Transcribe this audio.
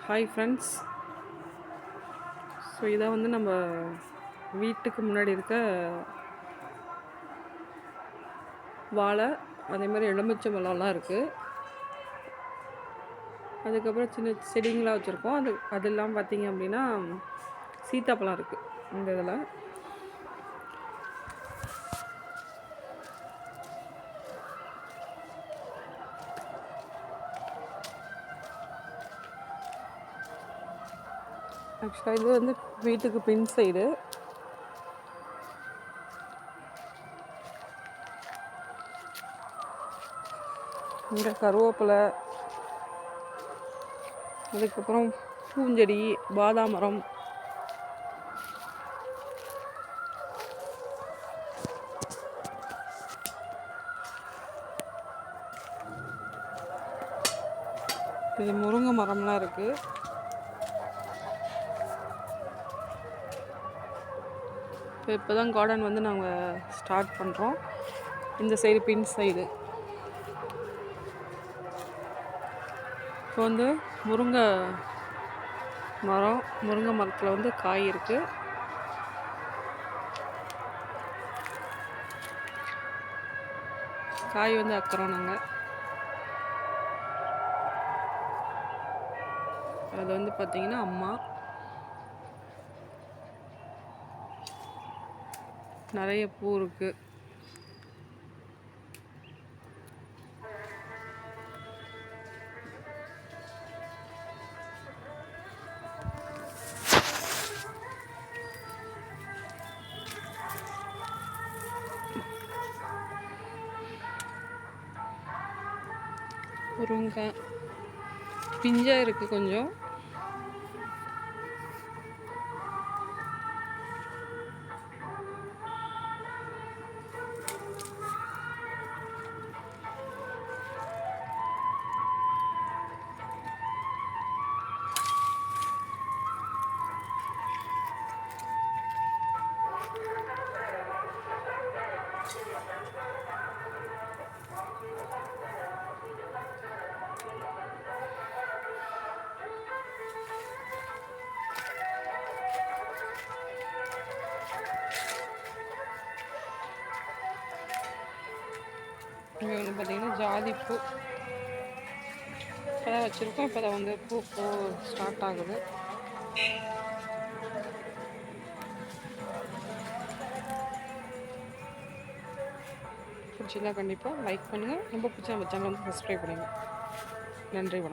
Hi friends. So இதை வந்து நம்ம வீட்டுக்கு முன்னாடி இருக்க வாழை, அதே மாதிரி எலுமிச்சை மரம்லாம் இருக்குது. அதுக்கப்புறம் சின்ன செடிங்களாக வச்சுருக்கோம். அது இல்லாமல் பார்த்திங்க அப்படின்னா சீத்தாப்பழம் இருக்குது இந்த இதில். ஆக்சுவலாக இது வந்து வீட்டுக்கு பின் சைடு. இங்கே கருவேப்பிலை, அதுக்கப்புறம் பூஞ்செடி, பாதாம் மரம், இது முருங்கை மரம்லாம் இருக்குது. இப்போ தான் கார்டன் வந்து நாங்கள் ஸ்டார்ட் பண்ணுறோம். இந்த சைடு பின் சைடு இப்போ வந்து முருங்கை மரத்தில் வந்து காய் இருக்குது. காய் வந்து அக்கறோம் நாங்கள். அது வந்து பார்த்திங்கன்னா அம்மா நிறைய பூ இருக்குது. முருங்கை பிஞ்சாக இருக்குது கொஞ்சம். இங்கே வந்து பார்த்திங்கன்னா ஜாதி பூ இப்போ தான் வச்சுருக்கோம். இப்போ தான் வந்து பூ ஸ்டார்ட் ஆகுது. பிடிச்சிருந்தா கண்டிப்பாக லைக் பண்ணுங்கள். ரொம்ப பிடிச்ச நம்ம சேனல் வந்து சப்ஸ்கிரைப் பண்ணுங்கள். நன்றி, வணக்கம்.